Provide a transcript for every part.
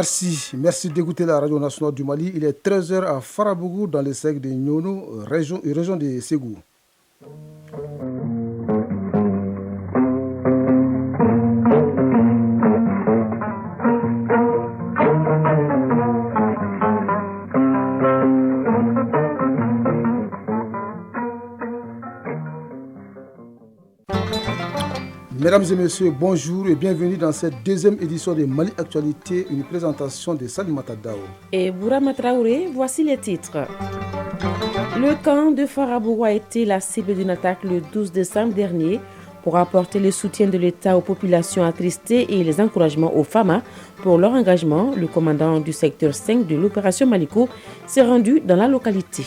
Merci d'écouter la radio nationale du Mali. Il est 13h à Farabougou dans le secteur de Nyono, région de Ségou. Mesdames et messieurs, bonjour et bienvenue dans cette deuxième édition de Mali Actualité, une présentation de Salimata Dao. Et Bourama Traoré, voici les titres. Le camp de Farabougou a été la cible d'une attaque le 12 décembre dernier. Pour apporter le soutien de l'État aux populations attristées et les encouragements aux FAMA pour leur engagement, le commandant du secteur 5 de l'opération Maliko s'est rendu dans la localité.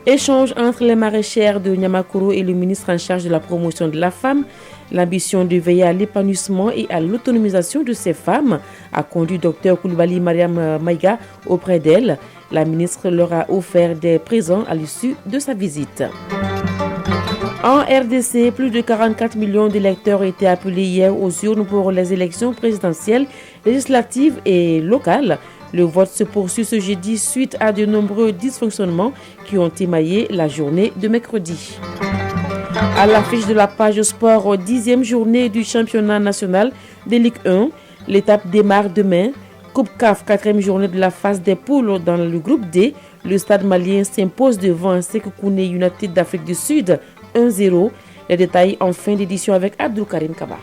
Échange entre les maraîchères de Niamakuru et le ministre en charge de la promotion de la femme. L'ambition de veiller à l'épanouissement et à l'autonomisation de ces femmes a conduit Dr Koulibaly Mariam Maïga auprès d'elle. La ministre leur a offert des présents à l'issue de sa visite. En RDC, plus de 44 millions d'électeurs étaient appelés hier aux urnes pour les élections présidentielles, législatives et locales. Le vote se poursuit ce jeudi suite à de nombreux dysfonctionnements qui ont émaillé la journée de mercredi. À l'affiche de la page sport, 10e journée du championnat national de Ligue 1, l'étape démarre demain. Coupe CAF, 4e journée de la phase des poules dans le groupe D. Le stade malien s'impose devant Sékou Kouné United d'Afrique du Sud 1-0. Les détails en fin d'édition avec Abdou Karim Kaba.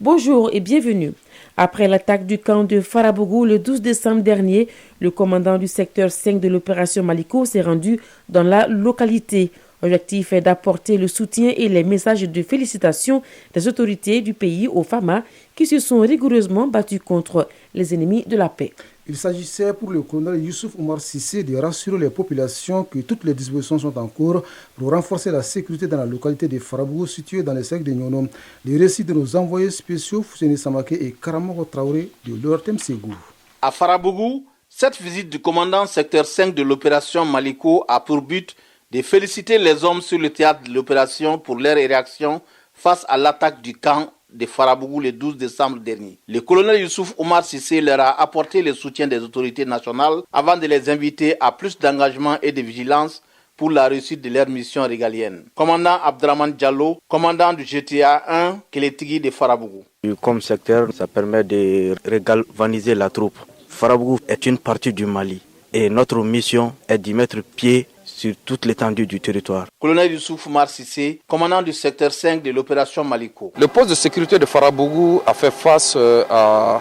Bonjour et bienvenue. Après l'attaque du camp de Farabougou le 12 décembre dernier, le commandant du secteur 5 de l'opération Maliko s'est rendu dans la localité. L'objectif est d'apporter le soutien et les messages de félicitations des autorités du pays aux FAMA qui se sont rigoureusement battus contre les ennemis de la paix. Il s'agissait pour le colonel Youssouf Oumar Sissé de rassurer les populations que toutes les dispositions sont en cours pour renforcer la sécurité dans la localité de Farabougou située dans le secteur de Nyono. Les récits de nos envoyés spéciaux Fousseni Samake et Karamoro Traoré de l'ORTM Ségou. À Farabougou, cette visite du commandant secteur 5 de l'opération Maliko a pour but de féliciter les hommes sur le théâtre de l'opération pour leur réaction face à l'attaque du camp de Farabougou le 12 décembre dernier. Le colonel Youssouf Oumar Sissé leur a apporté le soutien des autorités nationales avant de les inviter à plus d'engagement et de vigilance pour la réussite de leur mission régalienne. Commandant Abdraman Diallo, commandant du GTA 1, Kélétigui de Farabougou. Comme secteur, ça permet de regalvaniser la troupe. Farabougou est une partie du Mali et notre mission est d'y mettre pied sur toute l'étendue du territoire. Colonel Youssouf Oumar Sissé, commandant du secteur 5 de l'opération Maliko. Le poste de sécurité de Farabougou a fait face à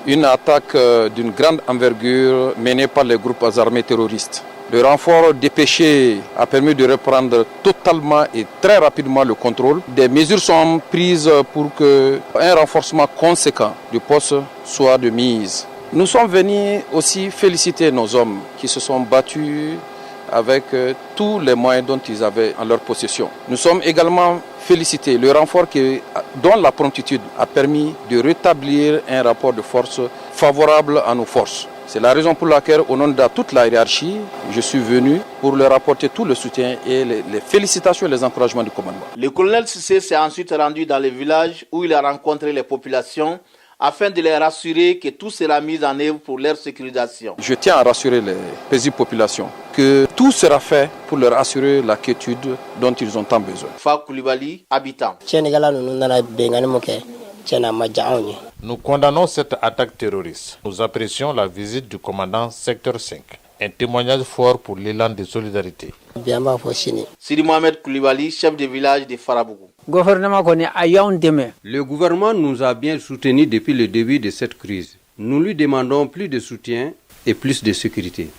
une attaque d'une grande envergure menée par les groupes armés terroristes. Le renfort dépêché a permis de reprendre totalement et très rapidement le contrôle. Des mesures sont prises pour qu'un renforcement conséquent du poste soit de mise. Nous sommes venus aussi féliciter nos hommes qui se sont battus avec tous les moyens dont ils avaient en leur possession. Nous sommes également félicités. Le renfort dont la promptitude a permis de rétablir un rapport de force favorable à nos forces. C'est la raison pour laquelle, au nom de toute la hiérarchie, je suis venu pour leur apporter tout le soutien et les félicitations et les encouragements du commandement. Le colonel Sissé s'est ensuite rendu dans les villages où il a rencontré les populations afin de les rassurer que tout sera mis en œuvre pour leur sécurisation. Je tiens à rassurer les paisibles populations que tout sera fait pour leur assurer la quiétude dont ils ont tant besoin. Fa Koulibaly, habitant. Nous condamnons cette attaque terroriste. Nous apprécions la visite du commandant secteur 5. Un témoignage fort pour l'élan de solidarité. Sidi Mohamed Koulibaly, chef de village de Farabougou. Le gouvernement nous a bien soutenus depuis le début de cette crise. Nous lui demandons plus de soutien et plus de sécurité.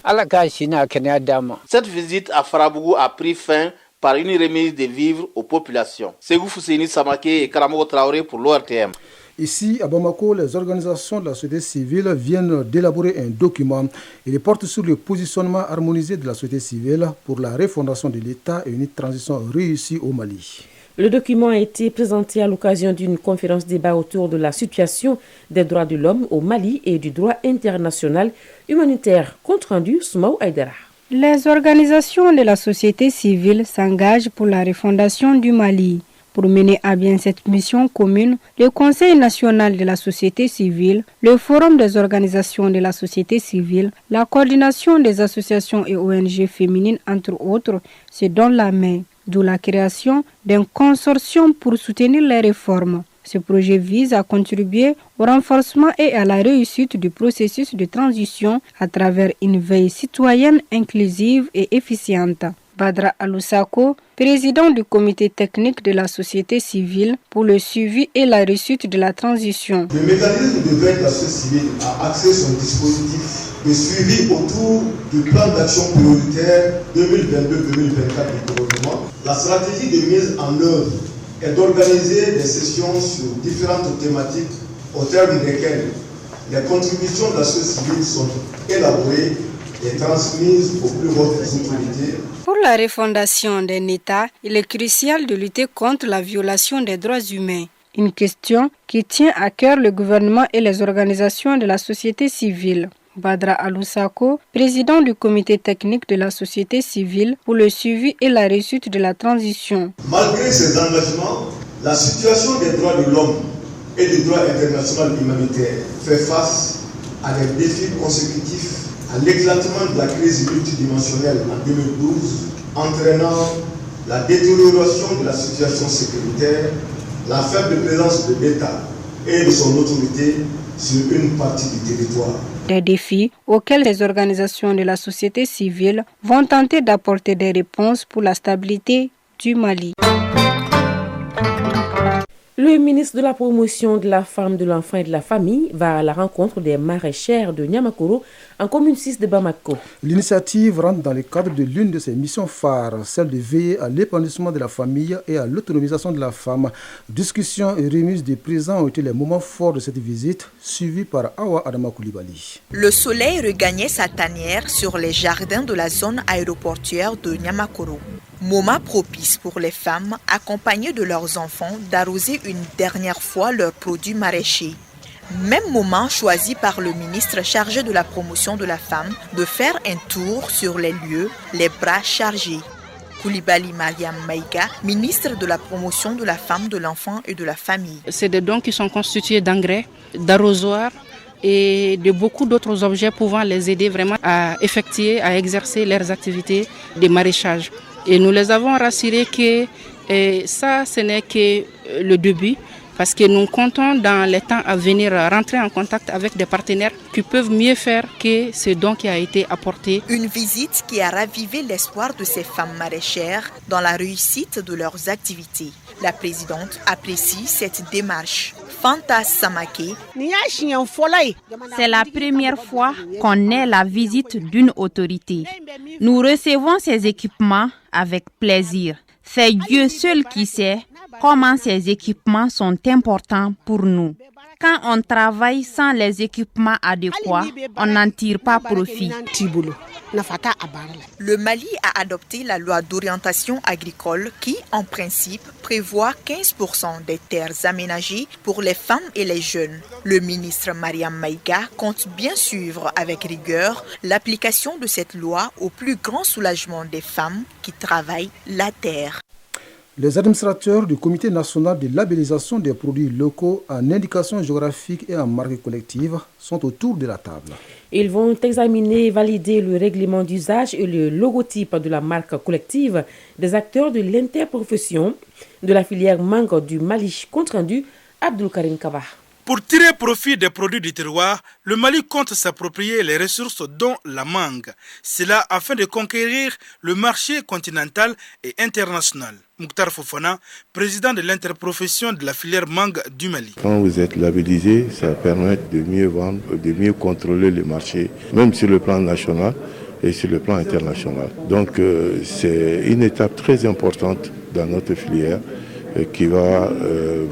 Cette visite à Farabougou a pris fin par une remise de vivres aux populations. Ségou Fousseni Samake et Karamoko Traoré pour l'ORTM. Ici, à Bamako, les organisations de la société civile viennent d'élaborer un document. Il porte sur le positionnement harmonisé de la société civile pour la refondation de l'État et une transition réussie au Mali. Le document a été présenté à l'occasion d'une conférence débat autour de la situation des droits de l'homme au Mali et du droit international humanitaire. Compte rendu, Soumaou Aïdara. Les organisations de la société civile s'engagent pour la refondation du Mali. Pour mener à bien cette mission commune, le Conseil national de la société civile, le Forum des organisations de la société civile, la coordination des associations et ONG féminines, entre autres, se donnent la main, d'où la création d'un consortium pour soutenir les réformes. Ce projet vise à contribuer au renforcement et à la réussite du processus de transition à travers une veille citoyenne inclusive et efficiente. Badra Alusako, président du comité technique de la société civile pour le suivi et la réussite de la transition. Le mécanisme de veille de la société civile a axé son dispositif de suivi autour du plan d'action prioritaire 2022-2024 du gouvernement. La stratégie de mise en œuvre est d'organiser des sessions sur différentes thématiques au terme desquelles les contributions de la société civile sont élaborées et transmises aux plus hautes autorités. Pour la refondation d'un État, il est crucial de lutter contre la violation des droits humains. Une question qui tient à cœur le gouvernement et les organisations de la société civile. Badra Alusako, président du comité technique de la société civile pour le suivi et la réussite de la transition. Malgré ces engagements, la situation des droits de l'homme et du droit international humanitaire fait face à des défis consécutifs à l'éclatement de la crise multidimensionnelle en 2012, entraînant la détérioration de la situation sécuritaire, la faible présence de l'État et de son autorité sur une partie du territoire. Des défis auxquels les organisations de la société civile vont tenter d'apporter des réponses pour la stabilité du Mali. Le ministre de la Promotion de la Femme, de l'Enfant et de la Famille va à la rencontre des maraîchères de Niamakoro en commune 6 de Bamako. L'initiative rentre dans le cadre de l'une de ses missions phares, celle de veiller à l'épanouissement de la famille et à l'autonomisation de la femme. Discussion et remise des présents ont été les moments forts de cette visite, suivie par Awa Adama Koulibaly. Le soleil regagnait sa tanière sur les jardins de la zone aéroportuaire de Niamakoro. Moment propice pour les femmes accompagnées de leurs enfants d'arroser une dernière fois leurs produits maraîchers. Même moment choisi par le ministre chargé de la promotion de la femme de faire un tour sur les lieux, les bras chargés. Coulibaly Mariam Maïga, ministre de la promotion de la femme, de l'enfant et de la famille. C'est des dons qui sont constitués d'engrais, d'arrosoirs et de beaucoup d'autres objets pouvant les aider vraiment à effectuer, à exercer leurs activités de maraîchage. Et nous les avons rassurés que ça, ce n'est que le début, parce que nous comptons dans les temps à venir rentrer en contact avec des partenaires qui peuvent mieux faire que ce don qui a été apporté. Une visite qui a ravivé l'espoir de ces femmes maraîchères dans la réussite de leurs activités. La présidente apprécie cette démarche. Fanta Samake. C'est la première fois qu'on ait la visite d'une autorité. Nous recevons ces équipements avec plaisir. C'est Dieu seul qui sait comment ces équipements sont importants pour nous. Quand on travaille sans les équipements adéquats, on n'en tire pas profit. Le Mali a adopté la loi d'orientation agricole qui, en principe, prévoit 15% des terres aménagées pour les femmes et les jeunes. Le ministre Mariam Maïga compte bien suivre avec rigueur l'application de cette loi au plus grand soulagement des femmes qui travaillent la terre. Les administrateurs du Comité national de labellisation des produits locaux en indication géographique et en marque collective sont autour de la table. Ils vont examiner et valider le règlement d'usage et le logotype de la marque collective des acteurs de l'interprofession de la filière mangue du Mali. Compte rendu, Abdul Karim Kaba. Pour tirer profit des produits du terroir, le Mali compte s'approprier les ressources dont la mangue. Cela afin de conquérir le marché continental et international. Mouktar Fofana, président de l'interprofession de la filière mangue du Mali. Quand vous êtes labellisé, ça permet de mieux vendre, de mieux contrôler le marché, même sur le plan national et sur le plan international. Donc c'est une étape très importante dans notre filière qui va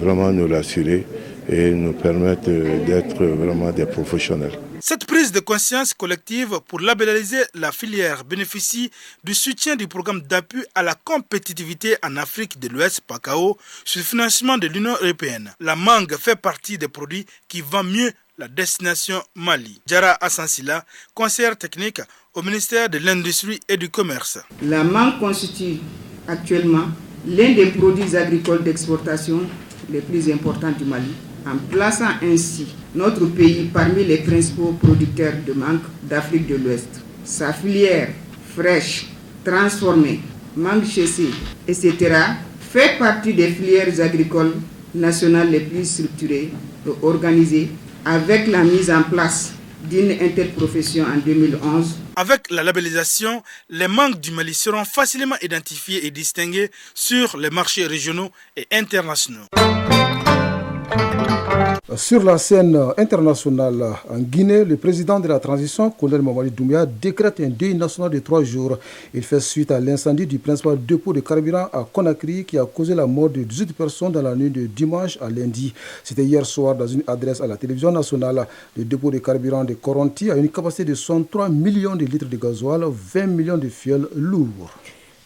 vraiment nous l'assurer et nous permettre d'être vraiment des professionnels. Cette prise de conscience collective pour labelliser la filière bénéficie du soutien du programme d'appui à la compétitivité en Afrique de l'Ouest, PACAO, sur le financement de l'Union européenne. La mangue fait partie des produits qui vendent mieux la destination Mali. Jara Assansila, conseillère technique au ministère de l'Industrie et du Commerce. La mangue constitue actuellement l'un des produits agricoles d'exportation les plus importants du Mali, en plaçant ainsi notre pays parmi les principaux producteurs de mangue d'Afrique de l'Ouest. Sa filière fraîche, transformée, mangue chassée, etc. fait partie des filières agricoles nationales les plus structurées et organisées, avec la mise en place d'une interprofession en 2011. Avec la labellisation, les mangues du Mali seront facilement identifiées et distinguées sur les marchés régionaux et internationaux. Sur la scène internationale en Guinée, le président de la transition, colonel Mamadi Doumbouya, décrète un deuil national de 3 jours. Il fait suite à l'incendie du principal dépôt de carburant à Conakry qui a causé la mort de 18 personnes dans la nuit de dimanche à lundi. C'était hier soir dans une adresse à la télévision nationale. Le dépôt de carburant de Koronti a une capacité de 63 millions de litres de gasoil, 20 millions de fioul lourd.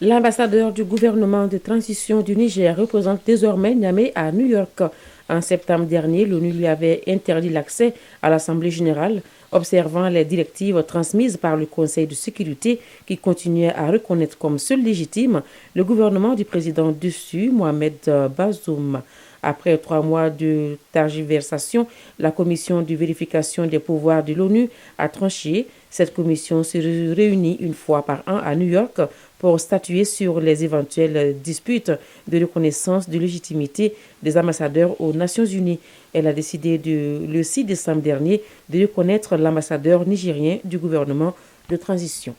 L'ambassadeur du gouvernement de transition du Niger représente désormais Niamey à New York. En septembre dernier, l'ONU lui avait interdit l'accès à l'Assemblée générale, observant les directives transmises par le Conseil de sécurité qui continuait à reconnaître comme seul légitime le gouvernement du président dessus, Mohamed Bazoum. Après 3 mois de tergiversation, la commission de vérification des pouvoirs de l'ONU a tranché. Cette commission se réunit une fois par an à New York pour statuer sur les éventuelles disputes de reconnaissance de légitimité des ambassadeurs aux Nations Unies. Elle a décidé le 6 décembre dernier de reconnaître l'ambassadeur nigérien du gouvernement de transition.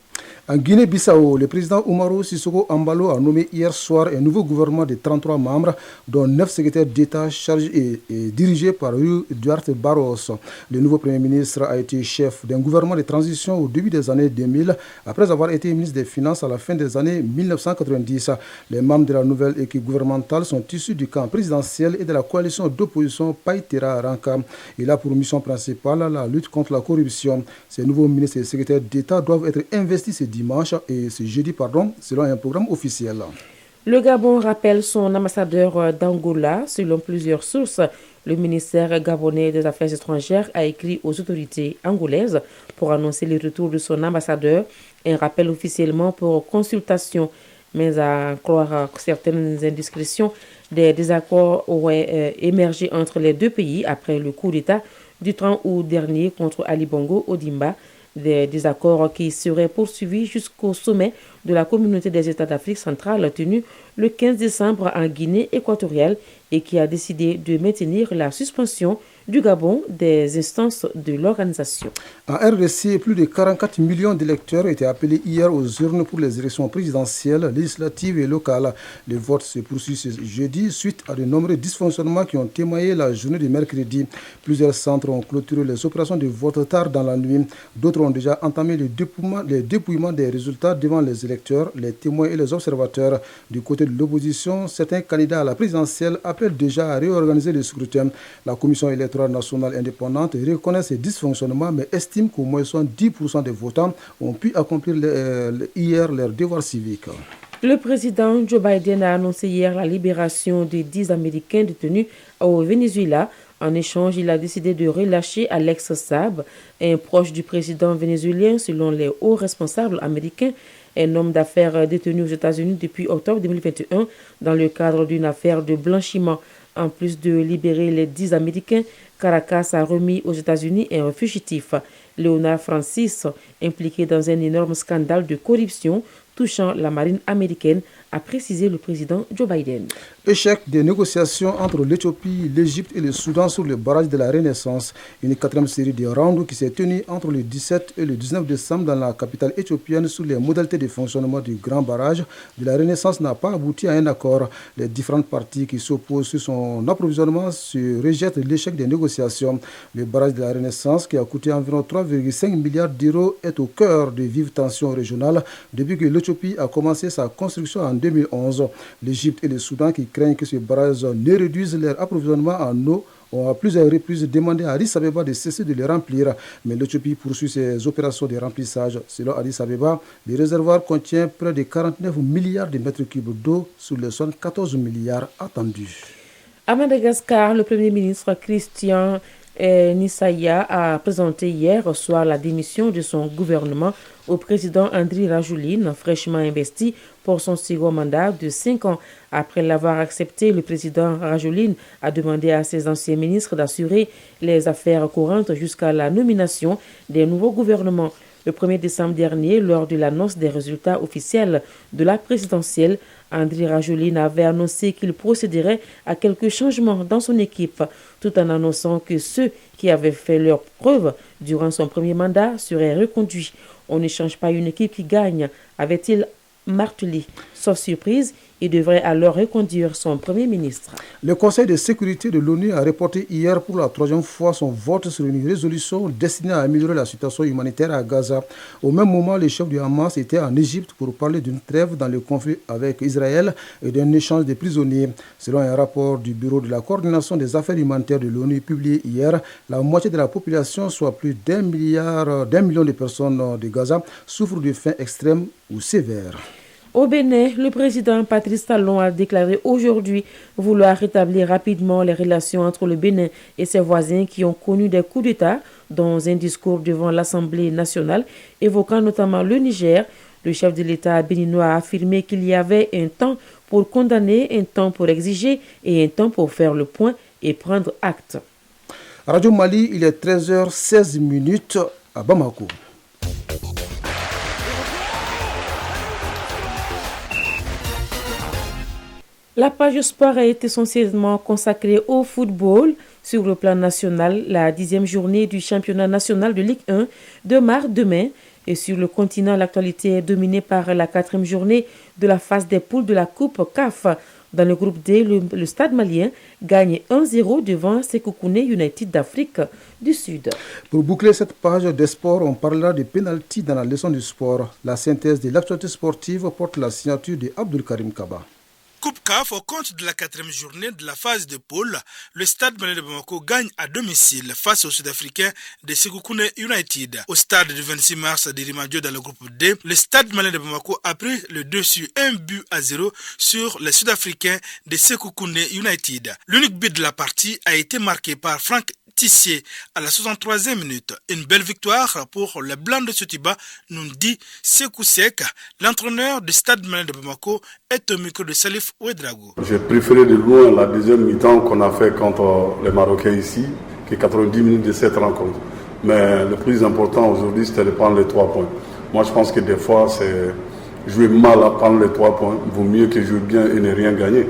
En Guinée-Bissau, le président Umaru Sissoko Embalo a nommé hier soir un nouveau gouvernement de 33 membres, dont 9 secrétaires d'État chargés et dirigés par Duarte Barros. Le nouveau Premier ministre a été chef d'un gouvernement de transition au début des années 2000, après avoir été ministre des Finances à la fin des années 1990. Les membres de la nouvelle équipe gouvernementale sont issus du camp présidentiel et de la coalition d'opposition Païtera Ranka. Il a pour mission principale la lutte contre la corruption. Ces nouveaux ministres et secrétaires d'État doivent être investis ce jeudi, selon un programme officiel. Le Gabon rappelle son ambassadeur d'Angola. Selon plusieurs sources, le ministère gabonais des Affaires étrangères a écrit aux autorités angolaises pour annoncer le retour de son ambassadeur. Un rappel officiellement pour consultation, mais à croire certaines indiscrétions, des désaccords auraient émergé entre les deux pays après le coup d'État du 30 août dernier contre Ali Bongo Ondimba. Des désaccords qui seraient poursuivis jusqu'au sommet de la communauté des États d'Afrique centrale tenu le 15 décembre en Guinée équatoriale et qui a décidé de maintenir la suspension du Gabon des instances de l'organisation. En RDC, plus de 44 millions d'électeurs étaient appelés hier aux urnes pour les élections présidentielles, législatives et locales. Le vote se poursuit ce jeudi suite à de nombreux dysfonctionnements qui ont témoigné la journée de mercredi. Plusieurs centres ont clôturé les opérations de vote tard dans la nuit. D'autres ont déjà entamé le dépouillement des résultats devant les électeurs, les témoins et les observateurs. Du côté de l'opposition, certains candidats à la présidentielle appellent déjà à réorganiser le scrutin. La commission électorale nationale indépendante reconnaît ces dysfonctionnements mais estime qu'au moins 10% des votants ont pu accomplir hier leur devoir civique. Le président Joe Biden a annoncé hier la libération de 10 Américains détenus au Venezuela. En échange, il a décidé de relâcher Alex Saab, un proche du président vénézuélien selon les hauts responsables américains, un homme d'affaires détenu aux États-Unis depuis octobre 2021 dans le cadre d'une affaire de blanchiment. En plus de libérer les 10 Américains, Caracas a remis aux États-Unis un fugitif, Leonard Francis, impliqué dans un énorme scandale de corruption touchant la marine américaine, a précisé le président Joe Biden. Échec des négociations entre l'Éthiopie, l'Égypte et le Soudan sur le barrage de la Renaissance. Une 4e série de rounds qui s'est tenue entre le 17 et le 19 décembre dans la capitale éthiopienne sur les modalités de fonctionnement du grand barrage de la Renaissance n'a pas abouti à un accord. Les différentes parties qui s'opposent sur son approvisionnement se rejettent l'échec des négociations. Le barrage de la Renaissance, qui a coûté environ 3,5 milliards d'euros, est au cœur de vives tensions régionales depuis que l'Éthiopie a commencé sa construction en 2011. L'Égypte et le Soudan, qui craignent que ce barrage ne réduise leur approvisionnement en eau, ont à plusieurs reprises demandé à Addis Abeba de cesser de le remplir. Mais l'Éthiopie poursuit ses opérations de remplissage. Selon Addis Abeba, le réservoir contient près de 49 milliards de mètres cubes d'eau sur les 74 milliards attendus. À Madagascar, le Premier ministre Christian Nisaya a présenté hier soir la démission de son gouvernement au président Andry Rajoelina, fraîchement investi pour son second mandat de 5 ans. Après l'avoir accepté, le président Rajoelina a demandé à ses anciens ministres d'assurer les affaires courantes jusqu'à la nomination des nouveaux gouvernements. Le 1er décembre dernier, lors de l'annonce des résultats officiels de la présidentielle, Andry Rajoelina avait annoncé qu'il procéderait à quelques changements dans son équipe, tout en annonçant que ceux qui avaient fait leurs preuves durant son premier mandat seraient reconduits. On ne change pas une équipe qui gagne, avait-il martelé. Sauf surprise, il devrait alors reconduire son premier ministre. Le Conseil de sécurité de l'ONU a reporté hier pour la 3e fois son vote sur une résolution destinée à améliorer la situation humanitaire à Gaza. Au même moment, les chefs du Hamas étaient en Égypte pour parler d'une trêve dans le conflit avec Israël et d'un échange de prisonniers. Selon un rapport du Bureau de la coordination des affaires humanitaires de l'ONU publié hier, la moitié de la population, soit plus d'un million de personnes de Gaza, souffrent de faim extrême ou sévère. Au Bénin, le président Patrice Talon a déclaré aujourd'hui vouloir rétablir rapidement les relations entre le Bénin et ses voisins qui ont connu des coups d'État, dans un discours devant l'Assemblée nationale, évoquant notamment le Niger. Le chef de l'État béninois a affirmé qu'il y avait un temps pour condamner, un temps pour exiger et un temps pour faire le point et prendre acte. Radio Mali, il est 13h16 à Bamako. La page sport a été essentiellement consacrée au football. Sur le plan national, la 10e journée du championnat national de Ligue 1 démarre demain. Et sur le continent, l'actualité est dominée par la 4e journée de la phase des poules de la Coupe CAF. Dans le groupe D, le Stade malien gagne 1-0 devant Sekoukoune United d'Afrique du Sud. Pour boucler cette page des sports, on parlera de pénalty dans la leçon du sport. La synthèse de l'actualité sportive porte la signature de Abdul Karim Kaba. Coupe CAF, au compte de la 4e journée de la phase de poule, le Stade malien de Bamako gagne à domicile face aux Sud-Africains de Sekoukoune United. Au stade du 26 mars de Rimadio dans le groupe D, le Stade malien de Bamako a pris le dessus 1-0 sur les Sud-Africains de Sekoukoune United. L'unique but de la partie a été marqué par Franck Tissier à la 63e minute. Une belle victoire pour les Blancs de Sotiba, nous dit Sekou Sek. L'entraîneur du Stade malien de Bamako est au micro de Salif Ouedraogo. J'ai préféré de loin la deuxième mi-temps qu'on a fait contre les Marocains ici, que 90 minutes de cette rencontre. Mais le plus important aujourd'hui, c'était de prendre les 3 points. Moi, je pense que des fois, c'est jouer mal à prendre les 3 points. Vaut mieux que jouer bien et ne rien gagner.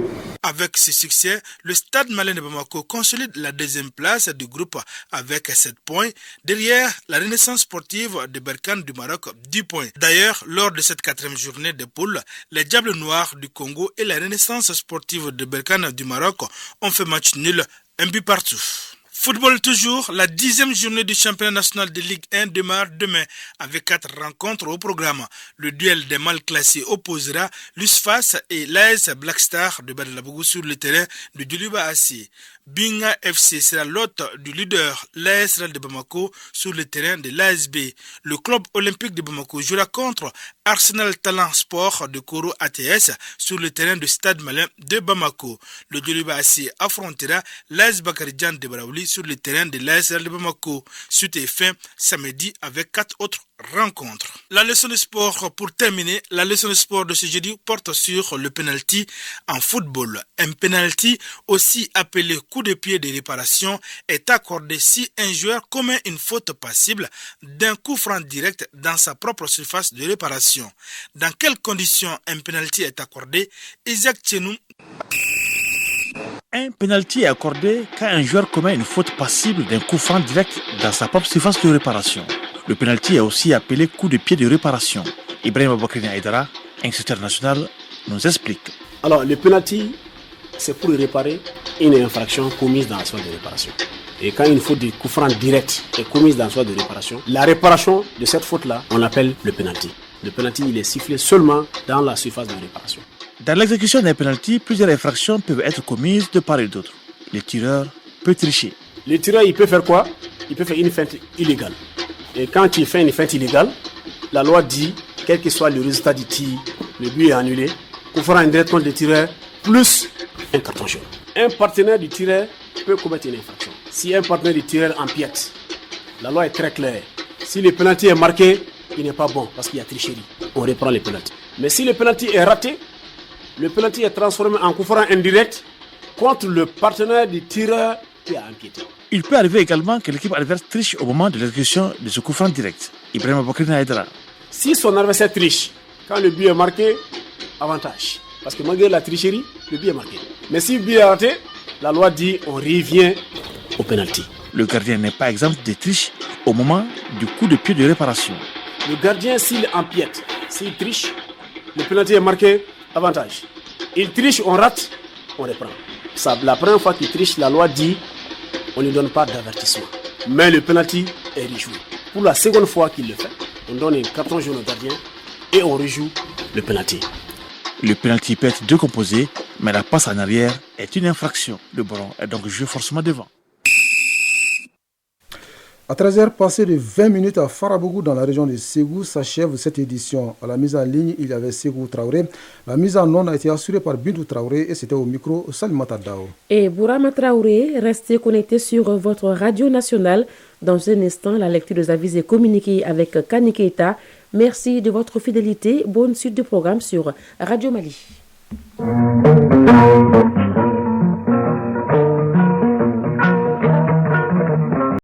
Avec ce succès, le Stade malien de Bamako consolide la 2e place du groupe avec 7 points. Derrière, la Renaissance sportive de Berkane du Maroc, 10 points. D'ailleurs, lors de cette 4e journée de poule, les Diables Noirs du Congo et la Renaissance sportive de Berkane du Maroc ont fait match nul, un but partout. Football toujours, la 10e journée du championnat national de Ligue 1 démarre demain avec 4 rencontres au programme. Le duel des mal classés opposera l'USFAS et l'AS Black Star de Badalabougou sur le terrain de Djoliba Assi. Binga FC sera l'hôte du leader, l'AS Real de Bamako, sur le terrain de l'ASB. Le club olympique de Bamako jouera contre Arsenal Talent Sport de Koro ATS sur le terrain du Stade malien de Bamako. Le Djoliba Assi affrontera l'AS Bakaridjan de Baraouli sur le terrain de l'AS Real de Bamako. Suite et fin samedi avec 4 autres rencontres. La leçon de sport pour terminer, la leçon de sport de ce jeudi porte sur le penalty en football. Un penalty, aussi appelé coup de pied de réparation, est accordé si un joueur commet une faute passible d'un coup franc direct dans sa propre surface de réparation. Dans quelles conditions un penalty est accordé? Isaac Tchenou. Un penalty est accordé quand un joueur commet une faute passible d'un coup franc direct dans sa propre surface de réparation. Le penalty est aussi appelé coup de pied de réparation. Ibrahim Aboukrini Aïdara, inspecteur national, nous explique. Alors, le penalty, c'est pour réparer une infraction commise dans la surface de réparation. Et quand une faute de coup franc direct est commise dans la surface de réparation, la réparation de cette faute-là, on l'appelle le penalty. Le penalty, il est sifflé seulement dans la surface de réparation. Dans l'exécution d'un penalty, plusieurs infractions peuvent être commises de part et d'autre. Le tireur peut tricher. Le tireur, il peut faire quoi? Il peut faire une feinte illégale. Et quand il fait une feinte illégale, la loi dit, quel que soit le résultat du tir, le but est annulé, qu'on fera un direct contre le tireur, plus un carton jaune. Un partenaire du tireur peut commettre une infraction. Si un partenaire du tireur empiète, la loi est très claire. Si le penalty est marqué, il n'est pas bon parce qu'il y a tricherie. On reprend le penalty. Mais si le penalty est raté, le penalty est transformé en coup franc indirect contre le partenaire du tireur qui a empiété. Il peut arriver également que l'équipe adverse triche au moment de l'exécution de ce coup franc direct. Ibrahim Aboubakar Aïdara. Si son adversaire triche, quand le but est marqué, avantage. Parce que malgré la tricherie, le but est marqué. Mais si le but est raté, la loi dit on revient au penalty. Le gardien n'est pas exempt de triche au moment du coup de pied de réparation. Le gardien, s'il empiète, s'il triche, le penalty est marqué, avantage. Il triche, on rate, on reprend. Ça, la première fois qu'il triche, la loi dit on ne lui donne pas d'avertissement. Mais le penalty est rejoué. Pour la seconde fois qu'il le fait, on donne un carton jaune au gardien et on rejoue le penalty. Le penalty peut être décomposé, mais la passe en arrière est une infraction. Le ballon est donc joué forcément devant. À 13h, passé de 20 minutes à Farabougou dans la région de Ségou, s'achève cette édition. À la mise en ligne, il y avait Ségou Traoré. La mise en onde a été assurée par Bindou Traoré et c'était au micro Salimata Dao. Et Bourama Traoré, restez connectés sur votre radio nationale. Dans un instant, la lecture des avis et communiqués avec Kani Keita. Merci de votre fidélité. Bonne suite de programme sur Radio Mali.